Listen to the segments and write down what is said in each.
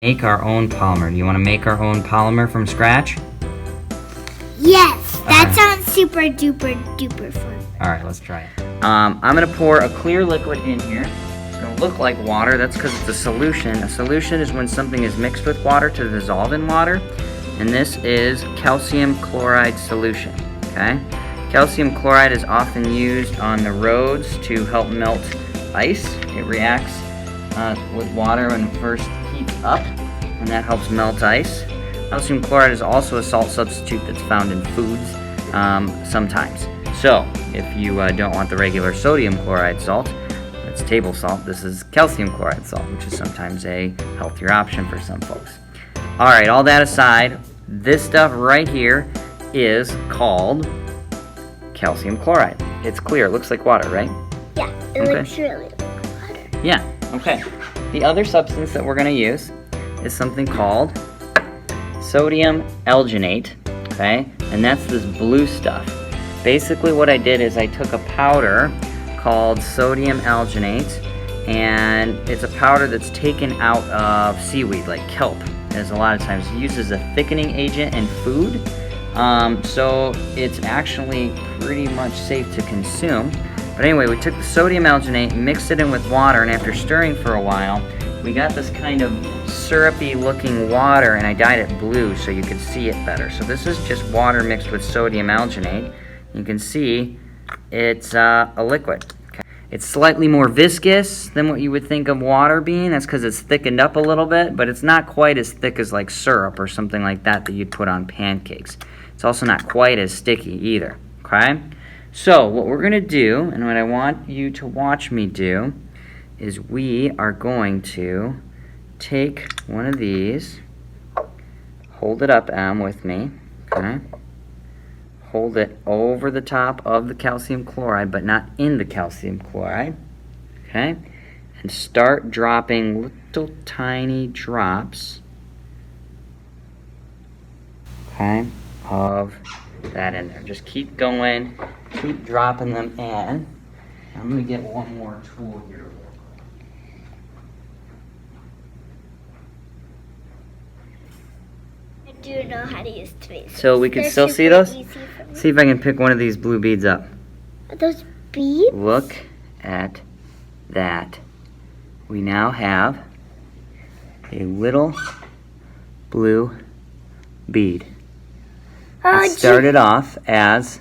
Make our own polymer. Do you want to make our own polymer from scratch? Yes, that sounds super duper duper fun. Alright, let's try it. I'm going to pour a clear liquid in here. It's going to look like water. That's because it's a solution. A solution is when something is mixed with water to dissolve in water. And this is calcium chloride solution. Okay? Calcium chloride is often used on the roads to help melt ice. It reacts with water when it first heats up, and that helps melt ice. Calcium chloride is also a salt substitute that's found in foods sometimes. So, if you don't want the regular sodium chloride salt, that's table salt, this is calcium chloride salt, which is sometimes a healthier option for some folks. Alright, all that aside, this stuff right here is called calcium chloride. It's clear, it looks like water, right? Yeah, it looks really like water. Yeah, okay. The other substance that we're going to use is something called sodium alginate, okay? And that's this blue stuff. Basically what I did is I took a powder called sodium alginate, and it's a powder that's taken out of seaweed, like kelp, as a lot of times used as a thickening agent in food. So it's actually pretty much safe to consume. But anyway, we took the sodium alginate, mixed it in with water, and after stirring for a while, we got this kind of syrupy looking water, and I dyed it blue so you could see it better. So this is just water mixed with sodium alginate. You can see it's a liquid. Okay. It's slightly more viscous than what you would think of water being. That's because it's thickened up a little bit, but it's not quite as thick as like syrup or something like that you'd put on pancakes. It's also not quite as sticky either, okay? So what we're going to do, and what I want you to watch me do, is we are going to take one of these, hold it up, Em, with me, okay? Hold it over the top of the calcium chloride, but not in the calcium chloride, okay? And start dropping little tiny drops, okay, of that in there. Just keep going, keep dropping them in. I'm going to get one more tool here. I do know how to use tweezers. So we can They're still see super those? easy for me. See if I can pick one of these blue beads up. Are those beads? Look at that. We now have a little blue bead. Oh, It started off as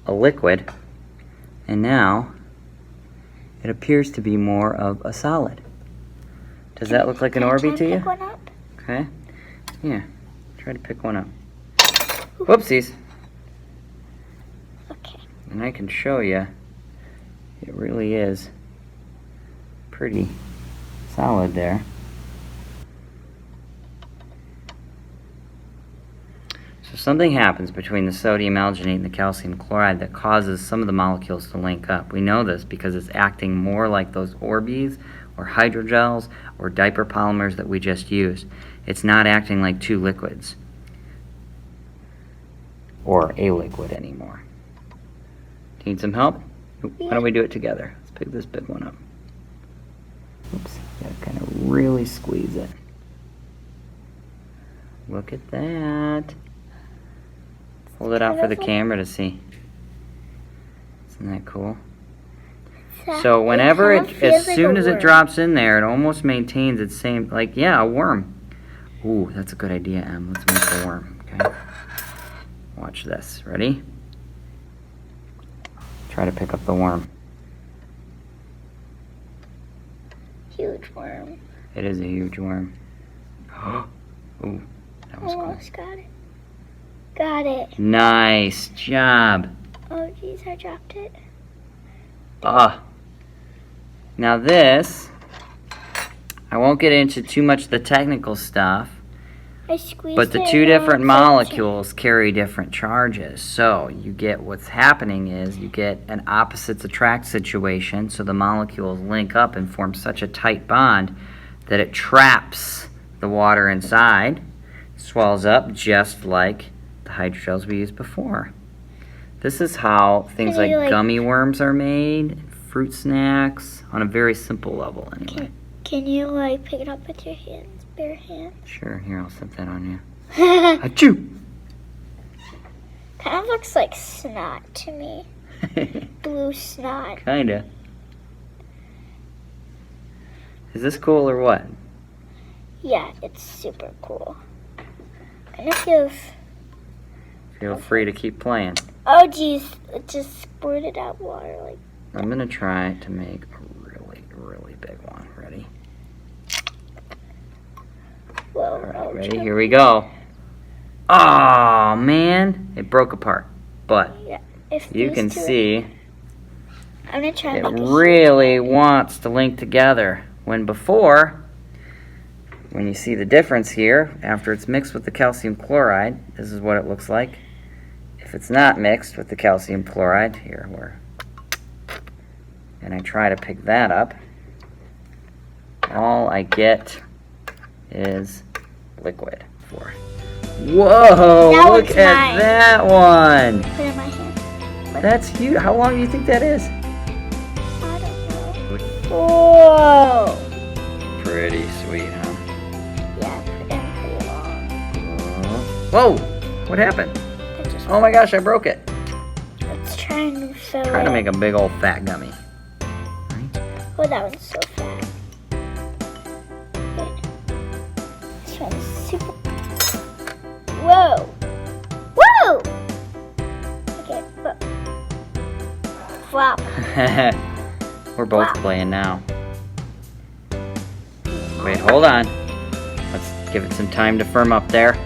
a liquid, and now it appears to be more of a solid. Does that look like an Orbeez to you? Pick one up? Okay. Yeah. Try to pick one up. Whoopsies. Okay. And I can show you. It really is pretty solid there. So something happens between the sodium alginate and the calcium chloride that causes some of the molecules to link up. We know this because it's acting more like those Orbeez or hydrogels or diaper polymers that we just used. It's not acting like two liquids or a liquid anymore. Need some help? Why don't we do it together? Let's pick this big one up. Oops, gotta kind of really squeeze it. Look at that. Hold it out for the camera to see. Isn't that cool? So whenever as soon as it drops in there, it almost maintains its same, like, yeah, a worm. Ooh, that's a good idea, Em. Let's make a worm, okay? Watch this. Ready? Try to pick up the worm. Huge worm. It is a huge worm. Ooh, that was cool. Almost got it. Got it. Nice job. Oh, geez, I dropped it. Now this, I won't get into too much of the technical stuff, I squeezed but the it two different around molecules carry different charges. So you get what's happening is you get an opposites attract situation, so the molecules link up and form such a tight bond that it traps the water inside, swells up just like the hydrogels we used before. This is how things like gummy worms are made, fruit snacks, on a very simple level anyway. Can you like pick it up with your hands? bare hand? Sure, here, I'll set that on you. Kind Achoo! of looks like snot to me. Blue snot. Kinda. Is this cool or what? Yeah, it's super cool. Kind of feels. Feel free to keep playing. Oh, geez. It just squirted out water. Like. I'm gonna try to make a really, really big one. Ready? Whoa. Alright, ready? Here we go. Oh man, it broke apart. But Yeah. If you these can two- see I'm gonna try it to make a really wants to link together. When before, when you see the difference here, after it's mixed with the calcium chloride, this is what it looks like. If it's not mixed with the calcium chloride, and I try to pick that up, all I get is liquid. Whoa, That look one's at mine. that one. Put it in my hand. That's huge. How long do you think that is? I don't know. Whoa. Pretty sweet, huh? Yeah, pretty long. Whoa, what happened? I just Oh my gosh, I broke it. let's try and fill Trying it. to make a big old fat gummy. Oh, that one's so fat. Okay. This one's super. Whoa! Whoa! Okay, flop. We're both Wow. playing now. Wait, hold on. Let's give it some time to firm up there.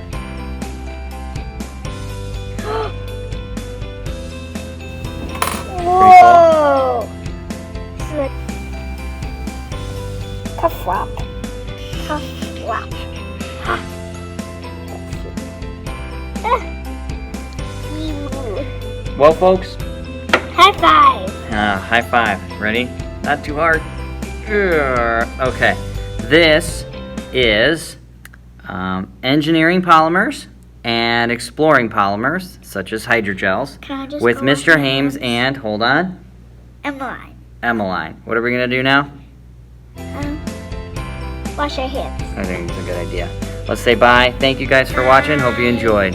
Whoa! This is like ka-flop. Ka-flop. Ha. Ah. Well, folks, High five. high five. Ready? Not too hard. Okay. This is engineering polymers and exploring polymers, such as hydrogels, Can I just with go Mr. on Hames hands? and, hold on, Emmeline. Emmeline. What are we going to do now? Wash our hands. I think it's a good idea. Let's say bye. Thank you guys for watching. Hope you enjoyed.